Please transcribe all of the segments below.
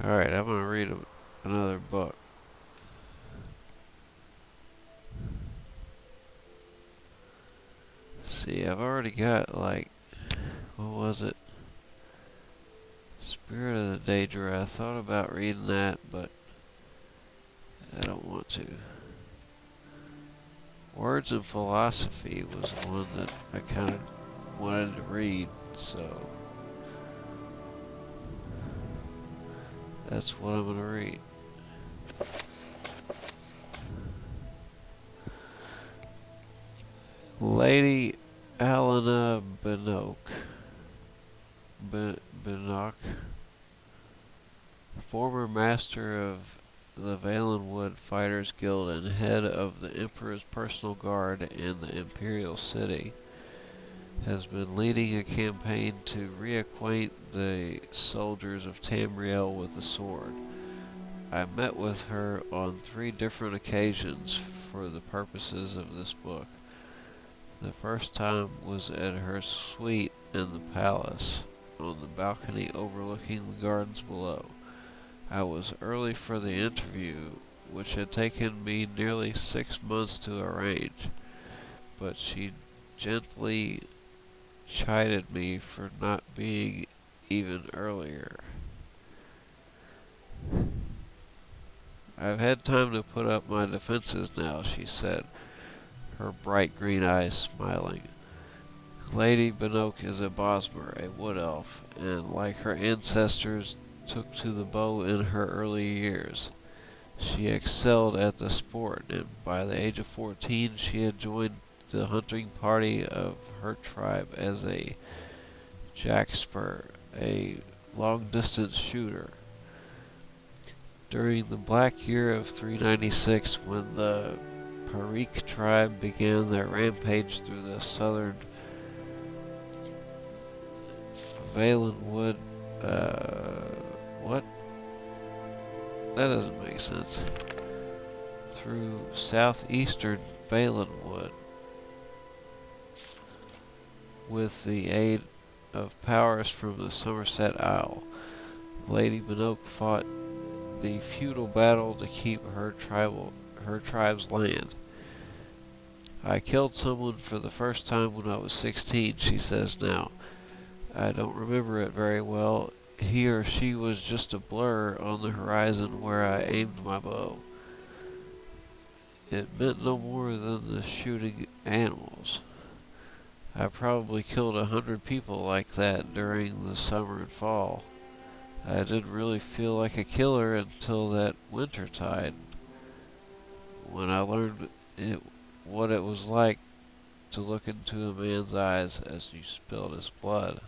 Alright, I'm gonna read another book. See, I've already got, like, what was it? Spirit of the Daedra. I thought about reading that, but I don't want to. Words and Philosophy was one that I kind of wanted to read, so that's what I'm gonna read. Lady Alana Benock, former master of the Valenwood Fighters Guild and head of the Emperor's personal guard in the Imperial City, has been leading a campaign to reacquaint the soldiers of Tamriel with the sword. I met with her on 3 different occasions for the purposes of this book. The first time was at her suite in the palace, on the balcony overlooking the gardens below. I was early for the interview, which had taken me nearly 6 months to arrange, but she gently chided me for not being even earlier. I've had time to put up my defenses now, she said, her bright green eyes smiling. Lady Benoak is a Bosmer, a wood elf, and like her ancestors, took to the bow in her early years. She excelled at the sport, and by the age of 14 she had joined the hunting party of her tribe as a jackspur, a long-distance shooter. During the Black Year of 396, when the Parik tribe began their rampage through the southern Valenwood, what? That doesn't make sense. Through southeastern Valenwood, with the aid of powers from the Somerset Isle, Lady Benoak fought the feudal battle to keep her tribe's land. I killed someone for the first time when I was 16, she says now. I don't remember it very well. He or she was just a blur on the horizon where I aimed my bow. It meant no more than the shooting animals. I probably killed 100 people like that during the summer and fall. I didn't really feel like a killer until that winter tide, when I learned what it was like to look into a man's eyes as you spilled his blood.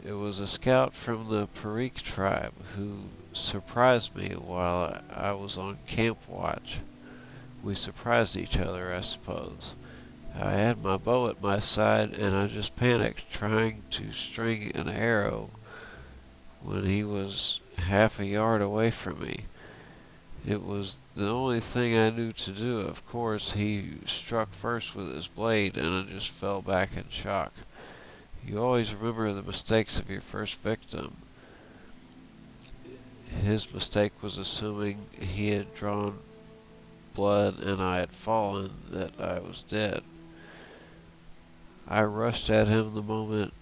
It was a scout from the Parik tribe who surprised me while I was on camp watch. We surprised each other, I suppose. I had my bow at my side and I just panicked, trying to string an arrow when he was half a yard away from me. It was the only thing I knew to do. Of course, he struck first with his blade and I just fell back in shock. You always remember the mistakes of your first victim. His mistake was assuming he had drawn blood and I had fallen, that I was dead. I rushed at him the moment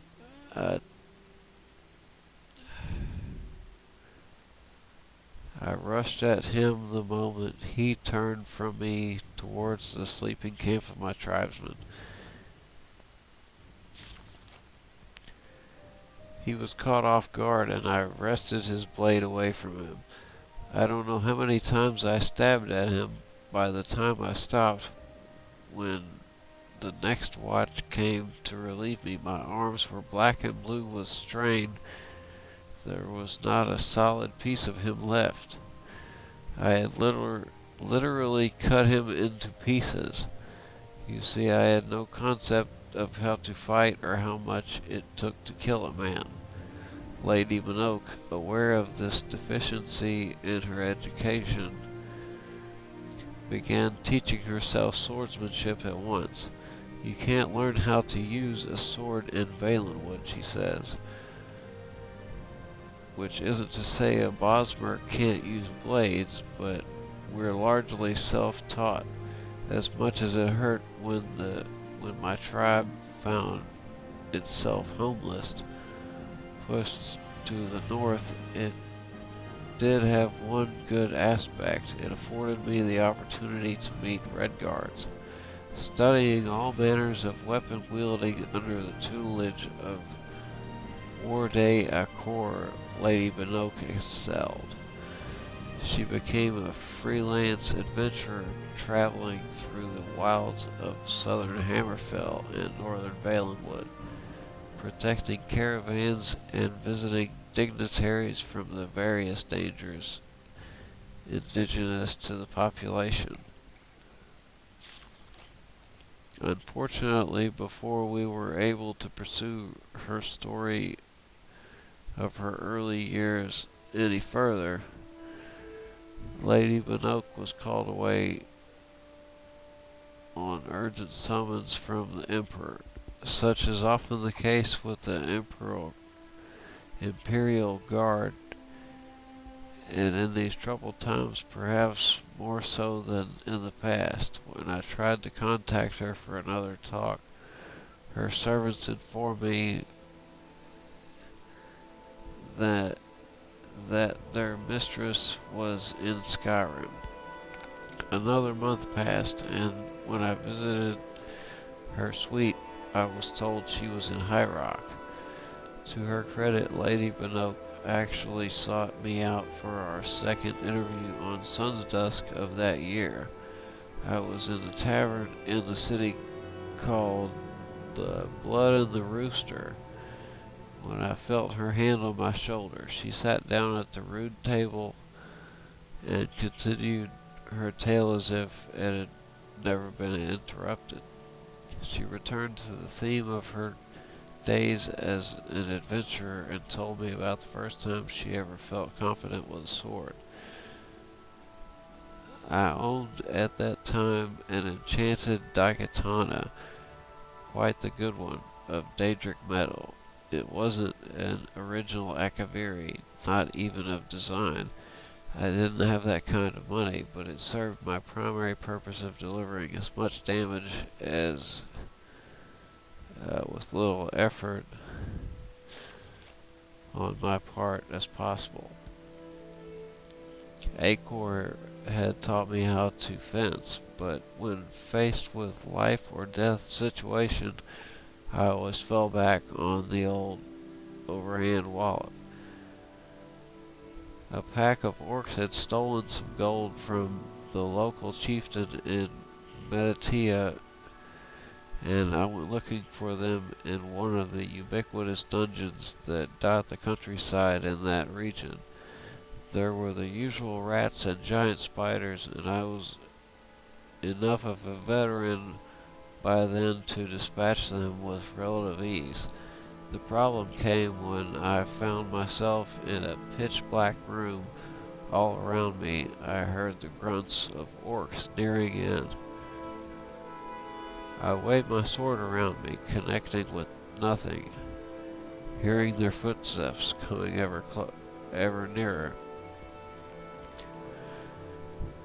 he turned from me towards the sleeping camp of my tribesmen. He was caught off guard and I wrested his blade away from him. I don't know how many times I stabbed at him by the time I stopped. When the next watch came to relieve me, my arms were black and blue with strain. There was not a solid piece of him left. I had literally cut him into pieces. You see, I had no concept of how to fight or how much it took to kill a man. Lady Benoak, aware of this deficiency in her education, began teaching herself swordsmanship at once. You can't learn how to use a sword in Valenwood, she says. which isn't to say a Bosmer can't use blades, but we're largely self-taught, as much as it hurt when my tribe found itself homeless. Pushed to the north, it did have one good aspect. It afforded me the opportunity to meet Red Guards. Studying all manners of weapon wielding under the tutelage of Warday Akor, Lady Binoc excelled. She became a freelance adventurer traveling through the wilds of southern Hammerfell and northern Valenwood, protecting caravans and visiting dignitaries from the various dangers indigenous to the population. Unfortunately, before we were able to pursue her story of her early years any further, Lady Binoc was called away on urgent summons from the Emperor. Such is often the case with the Imperial Guard, and in these troubled times perhaps more so than in the past. When I tried to contact her for another talk, her servants informed me that their mistress was in Skyrim. Another month passed, and when I visited her suite, I was told she was in High Rock. To her credit, Lady Binoc actually sought me out for our second interview on Sun's Dusk of that year. I was in a tavern in the city called the Blood and the Rooster when I felt her hand on my shoulder. She sat down at the rude table and continued her tale as if it had never been interrupted. She returned to the theme of her days as an adventurer and told me about the first time she ever felt confident with a sword. I owned at that time an enchanted daikatana, quite the good one, of Daedric metal. It wasn't an original Akaviri, not even of design. I didn't have that kind of money, but it served my primary purpose of delivering as much damage as with little effort on my part as possible. Acor had taught me how to fence, but when faced with life or death situation, I always fell back on the old overhand wallet. A pack of orcs had stolen some gold from the local chieftain in Metatia, and I went looking for them in one of the ubiquitous dungeons that dot the countryside in that region. There were the usual rats and giant spiders, and I was enough of a veteran by then to dispatch them with relative ease. The problem came when I found myself in a pitch-black room. All around me I heard the grunts of orcs nearing in. I waved my sword around me, connecting with nothing, hearing their footsteps coming ever nearer.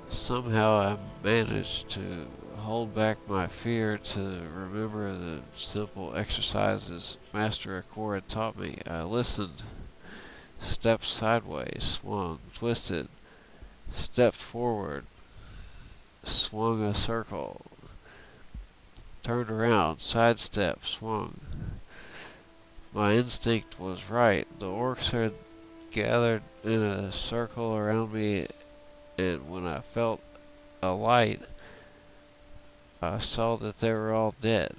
Somehow I managed to hold back my fear to remember the simple exercises Master Akor had taught me. I listened, stepped sideways, swung, twisted, stepped forward, swung a circle, turned around, sidestepped, swung. My instinct was right. The orcs had gathered in a circle around me, and when I felt a light, I saw that they were all dead.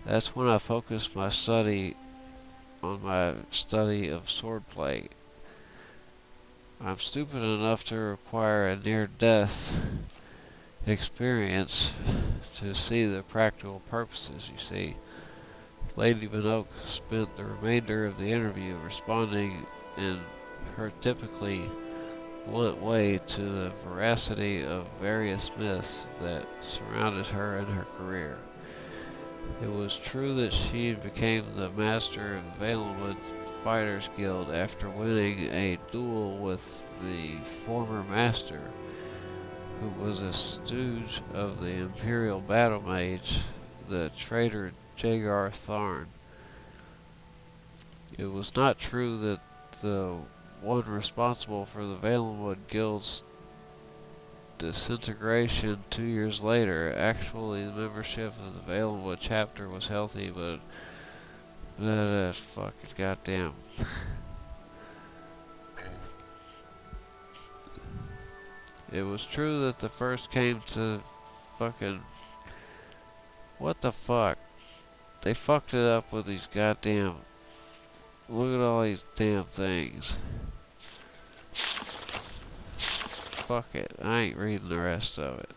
That's when I focused my study on my study of swordplay. I'm stupid enough to require a near-death experience to see the practical purposes, you see. Lady Binoc spent the remainder of the interview responding in her typically blunt way to the veracity of various myths that surrounded her and her career. It was true that she became the master of Valenwood Fighters Guild after winning a duel with the former master, who was a stooge of the Imperial Battle Mage, the traitor Jagar Tharn. It was not true that the one responsible for the Valenwood Guild's disintegration 2 years later. Actually, the membership of the Valenwood chapter was healthy, but fucking goddamn. It was true that the first came to fucking. What the fuck? They fucked it up with these goddamn. Look at all these damn things. Fuck it. I ain't reading the rest of it.